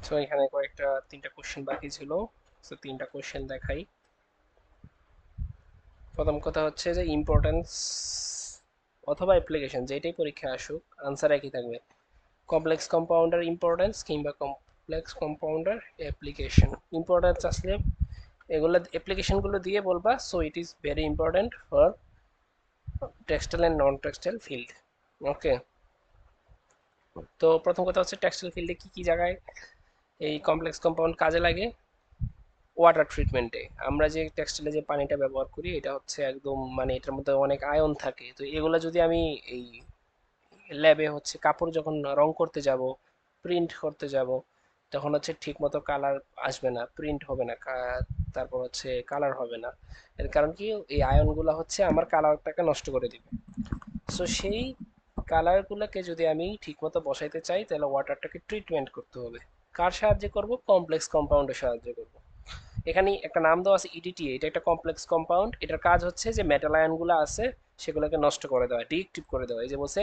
তো এখানে কয়েকটা তিনটা কোশ্চেন বাকি ছিল। তো তিনটা কোশ্চেন দেখাই। প্রথম কথা হচ্ছে যে ইম্পর্টেন্স অথবা অ্যাপ্লিকেশন যেটাই পরীক্ষা আসুক আনসার একই থাকবে, কমপ্লেক্স কম্পাউন্ডার ইম্পর্টেন্স কিংবা কমপ্লেক্স কম্পাউন্ডার অ্যাপ্লিকেশন। ইম্পর্টেন্স আসলে এগুলো অ্যাপ্লিকেশনগুলো দিয়ে বলবা, so it is very important for textile and non textile field. Okay, তো প্রথম কথা হচ্ছে টেক্সটাইল ফিল্ডে কি কি জায়গায় এই কমপ্লেক্স কম্পাউন্ড কাজে লাগে। ওয়াটার ট্রিটমেন্টে আমরা যে টেক্সটাইলে যে পানিটা ব্যবহার করি এটা হচ্ছে একদম মানে এটার মধ্যে অনেক আয়ন থাকে, তো এগুলো যদি আমি এই ল্যাবে হচ্ছে কাপড় যখন রং করতে যাব, প্রিন্ট করতে যাব, তখন হচ্ছে ঠিক মতো কালার আসবে না, প্রিন্ট হবে না, তারপর হচ্ছে কালার হবে না। এর কারণ কি, এই আয়নগুলো হচ্ছে আমার কালারটাকে নষ্ট করে দিবে। সো সেই কালারগুলোকে যদি আমি ঠিকমতো বসাইতে চাই তাহলে ওয়াটারটাকে ট্রিটমেন্ট করতে হবে। কার সাহায্যে করব? কমপ্লেক্স কম্পাউন্ডের সাহায্যে করব। এখানে একটা নাম দেওয়া আছে ইডিটিএ, এটা একটা কমপ্লেক্স কম্পাউন্ড। এটার কাজ হচ্ছে যে মেটাল আয়নগুলো আছে সেগুলোকে নষ্ট করে দেওয়া, ডিএক্টিভ করে দেওয়া। এই যে বলছে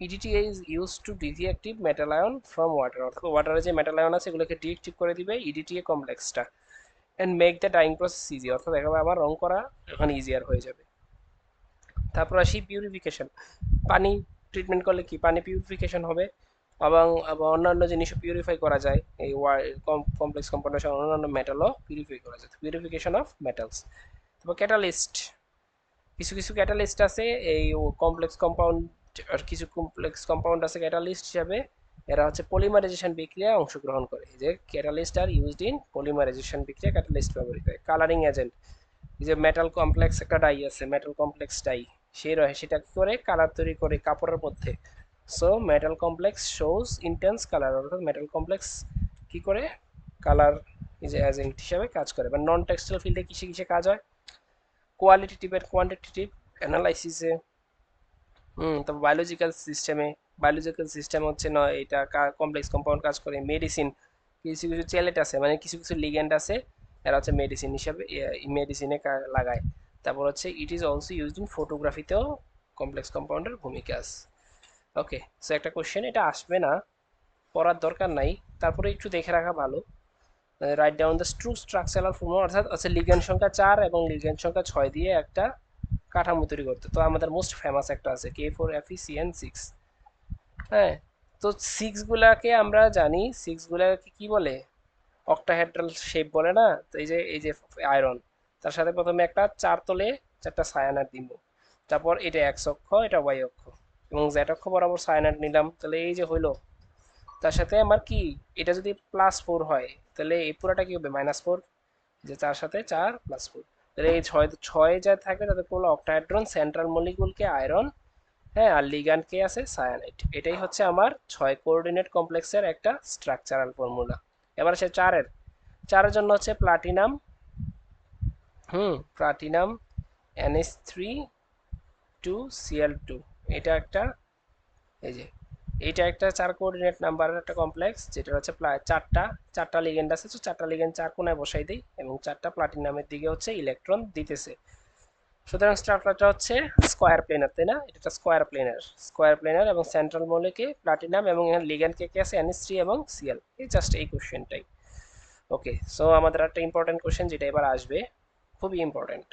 EDTA is use to deactive metal ion from water, অর্থাৎ ওয়াটারে যে মেটাল আয়ন আছে এগুলোকে ডিএক্টিভ করে দিবে ইডিটিএ কমপ্লেক্সটা, and make the dyeing process easy, অর্থাৎ একেবারে আমার রং করা এখন ইজিয়ার হয়ে যাবে। তারপর আসি পিউরিফিকেশন। পানি ট্রিটমেন্ট করলে কি পানি পিউরিফিকেশন হবে, এবং আবার অন্যান্য জিনিসও পিউরিফাই করা যায়। এই কমপ্লেক্স কম্পাউন্ডের সঙ্গে অন্যান্য মেটালও পিউরিফাই করা যায়, পিউরিফিকেশন অফ মেটালস। তারপর ক্যাটালিস্ট, কিছু কিছু ক্যাটালিস্ট আছে এই কমপ্লেক্স কম্পাউন্ড, আর কিছু কমপ্লেক্স কম্পাউন্ড আছে ক্যাটালিস্ট হিসাবে, এরা হচ্ছে পলিমারাইজেশন বিক্রিয়ায় অংশগ্রহণ করে। এই যে catalyst are used in polymerization বিক্রিয়া, ক্যাটালিস্ট ব্যবহৃত হয়। কালারিং এজেন্ট, এই যে মেটাল কমপ্লেক্স একটা ডাই আছে, মেটাল কমপ্লেক্স ডাই, সেই রহে সেটা কি করে কালার তৈরি করে কাপড়ের মধ্যে। So metal complex shows intense colour, অর্থাৎ মেটাল কমপ্লেক্স কি করে কালার, এই যে এজেন্ট হিসাবে কাজ করে। বা নন টেক্সটাইল ফিল্ডে কিসে কিসে কাজ হয়, কোয়ালিটেটিভ এর কোয়ান্টিটেটিভ অ্যানালাইসিসে, তারপর বায়োলজিক্যাল সিস্টেমে, বায়োলজিক্যাল সিস্টেম হচ্ছে নয় এটা কমপ্লেক্স কম্পাউন্ড কাজ করে। মেডিসিন, কিছু কিছু চেলেট আছে মানে কিছু কিছু লিগ্যান্ড আছে, এরা হচ্ছে মেডিসিন হিসাবে মেডিসিনে লাগায়। তারপর হচ্ছে it is also used in ফটোগ্রাফিতেও কমপ্লেক্স কম্পাউন্ডের ভূমিকা আছে। ওকে, সো একটা কোশ্চেন, এটা আসবে না, পড়ার দরকার নাই, তারপরে একটু দেখে রাখা ভালো। Write down the true structural formula, অর্থাৎ আছে লিগ্যান্ড সংখ্যা 4 এবং লিগ্যান্ড সংখ্যা 6 দিয়ে একটা কাঠামো তৈরি করতে। তো আমাদের মোস্ট ফেমাস একটা আছে K4FeCN6। হ্যাঁ, তো সিক্স গুলাকে আমরা জানি, সিক্স গুলাকে কি বলে, অক্টাহেড্রাল শেপ বলে না। তো এই যে আয়রন, তার সাথে প্রথমে একটা 4 তলে 4টা সায়ানাইড দিব, তারপর এটা এক্স অক্ষ এটা ওয়াই অক্ষ, এবং জেড অক্ষ বরাবর সায়ানাইড নিলাম, তাহলে এই যে হইলো। তার সাথে আমার কি, এটা যদি +4 হয় তাহলে এই পুরাটা কি হবে -4, যে 4 সাথে 4 +4, তাহলে এই ছয় ছয় যা থাকবে তাদের পুরো অক্টাহেড্রন, সেন্ট্রাল মলিকুলকে আয়রন, হ্যাঁ, আর লিগ্যান্ড কে আছে সায়ানাইড। এটাই হচ্ছে আমার 6 কোঅর্ডিনেট কমপ্লেক্সের একটা স্ট্রাকচারাল ফর্মুলা। এবার আছে চারের, চারের জন্য হচ্ছে প্লাটিনাম, প্লাটিনাম NH3 2Cl2, এটা একটা, এই যে এইটা একটা 4 কোঅর্ডিনেট নাম্বারের একটা কমপ্লেক্স, যেটা হচ্ছে চারটা চারটা লিগেন্ড আছে, তো চারটা লিগেন্ড 4 কোণায় বসাই দিই এবং 4টা প্লাটিনামের দিকে হচ্ছে ইলেকট্রন দিতেছে। সুতরাং স্ট্রাকচারটা হচ্ছে স্কোয়ার প্লেনার, তাই না? এটা একটা স্কোয়ার প্লেনার, স্কোয়ার প্লেনার, এবং সেন্ট্রাল মোলেকে প্লাটিনাম এবং এখানে লিগ্যান্ড কে কে আছে NH3 এবং Cl, এই জাস্ট এই কোশ্চেনটাই। ওকে, সো আমাদের একটা ইম্পর্টেন্ট কোশ্চেন যেটা এবার আসবে, খুবই important.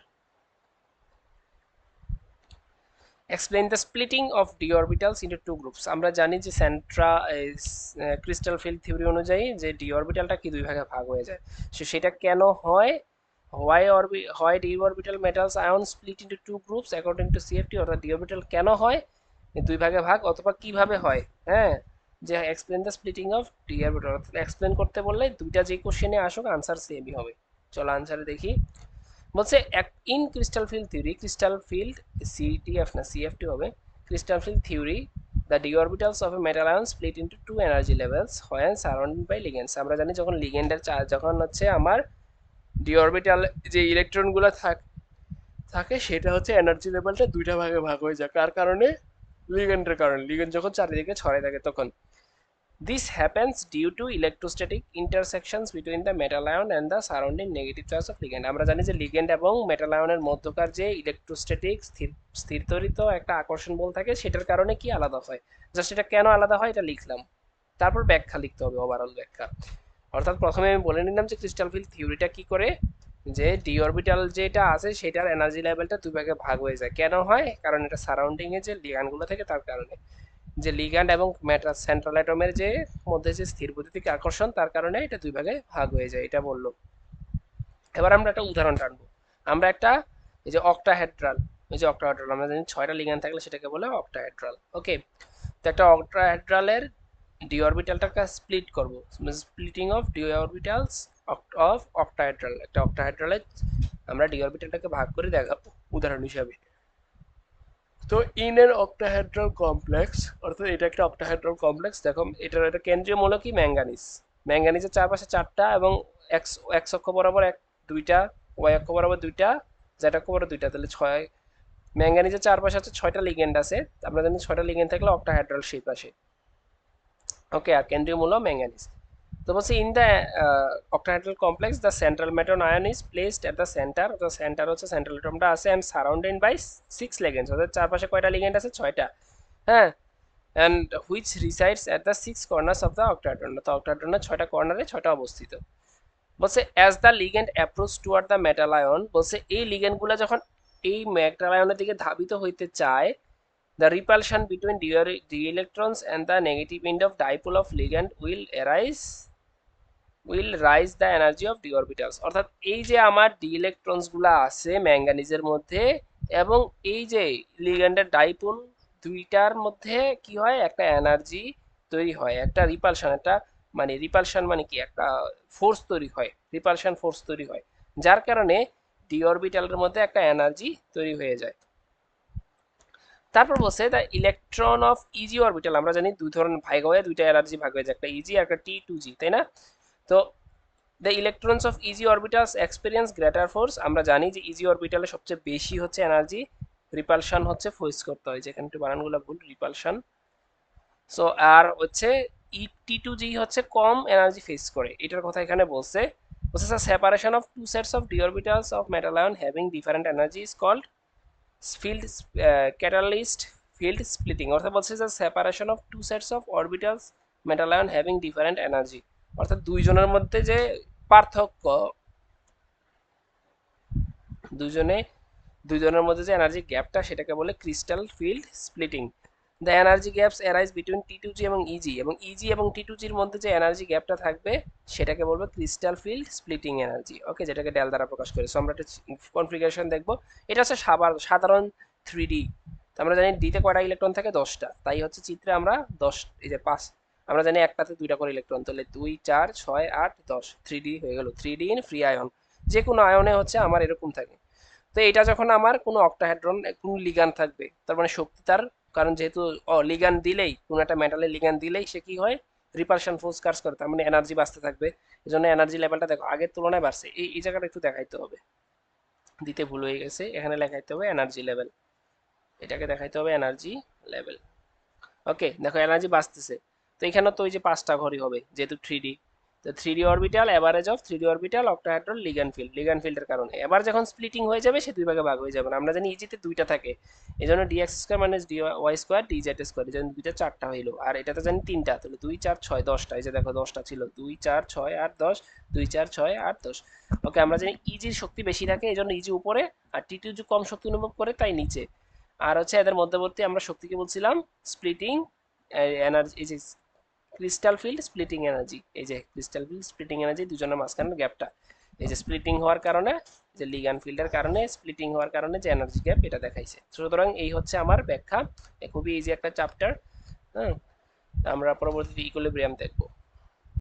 Explain the splitting of d orbitals into two groups. আমরা জানি যে ক্রিস্টাল ফিল্ড থিওরি অনুযায়ী যে ডি অরবিটালটা কি দুই ভাগে ভাগ হয়ে যায়, সেটা কেন হয়, why d orbital metals ion split into two groups according to CFT, অর্থাৎ d orbital কেন হয় এই দুই ভাগে ভাগ, অথবা কিভাবে হয়। হ্যাঁ, যে explain the splitting of D orbital, অর্থাৎ এক্সপ্লেন করতে বললে দুইটা যে কোশ্চেনে আসুক আনসার সেমই হবে। চলো আনসারে দেখি। বলছে in crystal field theory, crystal field CTF না সিএফটি হবে, crystal field theory the d orbitals of a metal ion split into two energy levels when surrounded by ligands. আমরা জানি যখন লিগেন্ডের যখন হচ্ছে আমার ডি অরবিটাল যে ইলেকট্রনগুলো থাকে সেটা হচ্ছে এনার্জি লেভেলটা দুইটা ভাগে ভাগ হয়ে যায়, কার কারণে? লিগেন্ডের কারণে। লিগেন্ড যখন চারিদিকে ছড়াই থাকে তখন this happens due to electrostatic intersections between the metal ion and the surrounding negative charge of ligand। আমরা জানি যে লিগেন্ড এবং মেটাল আয়নের মধ্যকার যে ইলেকট্রোস্ট্যাটিক স্থিরতরিত একটা আকর্ষণ বল থাকে সেটার কারণে কি আলাদা হয়, জাস্ট এটা কেন আলাদা হয় এটা লিখলাম, তারপর ব্যাখ্যা লিখতে হবে, ওভারঅল ব্যাখ্যা। অর্থাৎ প্রথমে আমি বলে নিলাম যে ক্রিস্টাল ফিল্ড থিওরিটা কি করে, যে ডি অরবিটাল যেটা আছে সেটার এনার্জি লেভেলটা দুই ভাগে ভাগ হয়ে যায়। কেন হয়? কারণ এটা সারাউন্ডিং এ যে লিগ্যান্ডগুলো থাকে তার কারণে, যে লিগ্যান্ড এবং ম্যাটার সেন্ট্রাল অ্যাটমের যে মধ্যে যে স্থির বৈদ্যুতিক আকর্ষণ তার কারণে এটা দুই ভাগে ভাগ হয়ে যায়, এটা বললো। এবার আমরা একটা উদাহরণ টানবো। আমরা একটা, এই যে অক্টাহেড্রাল, এই যে অক্টাহেড্রাল আমরা জানি 6টা লিগ্যান্ড থাকলে সেটাকে বলে অক্টাহেড্রাল। ওকে, তো একটা অক্টাহেড্রালের ডি অরবিটালটাকে স্প্লিট করব, splitting of d orbitals of octahedral, একটা অক্টাহেড্রালে আমরা ডি অরবিটালটাকে ভাগ করে দেখাবো উদাহরণ হিসাবে। তো ইন এন অক্টাহেড্রাল কমপ্লেক্স, অর্থাৎ এটা একটা অক্টাহেড্রাল কমপ্লেক্স, দেখো এটার একটা কেন্দ্রীয় মূলক কি ম্যাঙ্গানিজ। ম্যাঙ্গানিজের চারপাশে 4টা এবং এক্স এক্স অক্ষ বরাবর দুইটা, ওয়াই অক্ষ বরাবর দুইটা, জেড অক্ষ বরাবর দুইটা, তাহলে 6। ম্যাঙ্গানিজের চারপাশে হচ্ছে 6টা লিগেন্ড আছে, আমরা জানি 6টা লিগেন্ড থাকলে অক্টাহেড্রাল শেপ আসে। ওকে, আর কেন্দ্রীয় মূলক ম্যাঙ্গানিজ। তো বলছি in the octahedral complex the central metal ion is placed at the center, the center হচ্ছে সেন্ট্রাল অ্যাটমটা আছে and surrounded by 6 ligands, অর্থাৎ চারপাশে কয়টা লিগ্যান্ড আছে? 6টা। হ্যাঁ, and which resides at the 6 corners of the octahedron, তো অক্টাহেড্রনের 6টা কর্নারে 6টা অবস্থিত। বলছে as the ligand approach toward the metal ion, বলছে এই লিগ্যান্ডগুলো যখন এই মেটাল আয়নের দিকে ধাবিত হইতে চায়, the repulsion between d electrons and the negative end of dipole of ligand will rise the energy of d orbitals, অর্থাৎ এই যে আমার ডি ইলেকট্রনস গুলা আছে ম্যাঙ্গানিজের মধ্যে এবং এই যে লিগ্যান্ডের ডাইপোল দুইটার মধ্যে কি হয়, একটা এনার্জি তৈরি হয়, একটা রিপালশন, একটা মানে রিপালশন মানে কি, একটা ফোর্স তৈরি হয়, রিপালশন ফোর্স তৈরি হয়, যার কারণে ডি অরবিটালের মধ্যে একটা এনার্জি তৈরি হয়ে যায়। তারপর বলছে the electron of easy orbital, আমরা জানি দুই ধরনের ভাগ হয়ে দুইটা এনার্জি ভাগ হয়ে যায়, একটা ইজি আর একটা T2G, তাই না? তো the electrons of easy orbitals experience greater force, আমরা জানি যে ইজি অরবিটালে সবচেয়ে বেশি হচ্ছে এনার্জি রিপালশন হচ্ছে ফেস করতে হয়, যেখানে একটু বানানগুলো ভুল, রিপালশন। সো আর হচ্ছে T2G হচ্ছে কম এনার্জি ফেস করে, এটার কথা এখানে বলছে। বলছে separation of two sets of d orbitals of metal ion having different energy is called field catalyst field splitting, অর্থাৎ বলছে যে separation of two sets of orbitals metal ion having different energy, অর্থাৎ দুইজনের মধ্যে যে পার্থক্য, দুজনে দুইজনের মধ্যে যে এনার্জি গ্যাপটা সেটাকে বলে crystal field splitting. The energy gaps arise between T2G এবং ইজি, এবং ইজি এবং T2Gর মধ্যে যে এনার্জি গ্যাপটা থাকবে সেটাকে বলবো ক্রিস্টাল ফিল্ড স্প্লিটিং এনার্জি। ওকে, যেটাকে ডেল দ্বারা প্রকাশ করে। সো আমরা একটা কনফিগারেশন দেখবো, এটা হচ্ছে সাধারণ 3D। আমরা জানি ডিতে কয়টা ইলেকট্রন থাকে? 10টা, তাই হচ্ছে চিত্রে আমরা 10, এই যে 5, আমরা জানি একটাতে 2টা করে ইলেকট্রন, তাহলে 2 4 6 8 10, 3D হয়ে গেল। 3D ইন ফ্রি আয়ন, যে কোনো আয়নে হচ্ছে আমার এরকম থাকে। তো এটা যখন আমার কোনো অক্টাহেড্রন কোনো লিগান থাকবে, তার মানে শক্তি তার, কারণ যেহেতু লিগান দিলেই, কোনো একটা মেটালের লিগান দিলেই সে কি হয়, রিপালশন ফোর্স কাজ করে, তার মানে এনার্জি বাঁচতে থাকবে। এই জন্য এনার্জি লেভেলটা দেখো আগের তুলনায় বাড়ছে। এই জায়গাটা একটু দেখাইতে হবে, দিতে ভুল হয়ে গেছে, এখানে লেখাইতে হবে এনার্জি লেভেল, এটাকে দেখাইতে হবে এনার্জি লেভেল। ওকে, দেখো এনার্জি বাঁচতেছে। তো এখানে তো ওই যে 5টা ঘরই হবে যেহেতু 3D। তো 3D orbital, average of 3D orbital octahedral ligand ফিল্ডের কারণে এবার যখন স্প্লিটিং হয়ে যাবে সে দুই ভাগে ভাগ হয়ে যাবে না। আমরা জানি ইজিতে 2টা থাকে, এই জন্য dx square minus dy square dz square, এই জন্য 2টা 4টা হইলো, আর এটাতে জানি 3টা, তাহলে 2 4 6 10টা, এই যে দেখো 10টা ছিল, 2 4 6 8 10, 2 4 6 8 10। ওকে, আমরা জানি ইজির শক্তি বেশি থাকে এই জন্য ইজি উপরে, আর T2 কম শক্তি অনুভব করে তাই নিচে। আর হচ্ছে এদের মধ্যবর্তী আমরা শক্তিকে বলছিলাম স্প্লিটিং এনার্জি, এই যে ক্রিস্টাল ফিল্ড স্প্লিটিং এনার্জি, এই যে ক্রিস্টাল ফিল্ড স্প্লিটিং এনার্জি দুজনের মাঝখানে গ্যাপটা, এই যে স্প্লিটিং হওয়ার কারণে, যে লিগ্যান্ড ফিল্ডের কারণে স্প্লিটিং হওয়ার কারণে যে এনার্জি গ্যাপ এটা দেখাইছে। সুতরাং এই হচ্ছে আমার ব্যাখ্যা, খুবই ইজি একটা চ্যাপ্টার। হ্যাঁ, আমরা পরবর্তীতে ইকুইলিব্রিয়াম দেখবো।